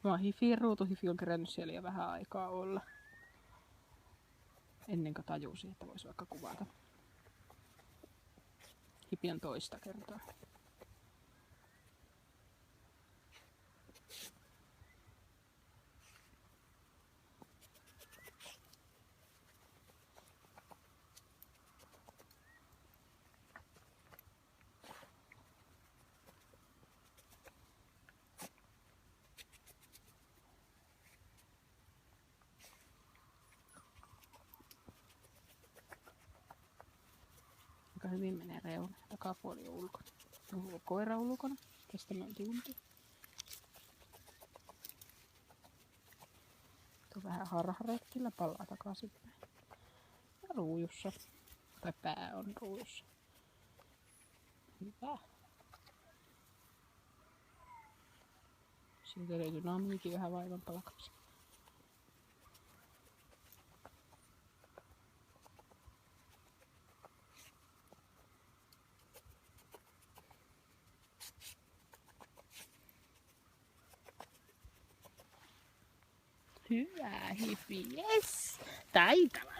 Mä oon Hifiin ruutu. Hifi on kerännyt siellä jo vähän aikaa olla. Ennen kuin tajusin, että vois vaikka kuvata. Hifi on toista kertaa. Aika hyvin menee reuna. Takapuoli on ulkona. Mulla on koira ulkona. Tästä me oltiin unti. Tuo vähän harharetkillä, palaa takaisinpäin. Ja ruujussa. Tai pää on ruujussa. Hyvä. Siitä löytyy naamiikin vähän vaivan palkaksi. Hyvä Hifi, yes! Taitava.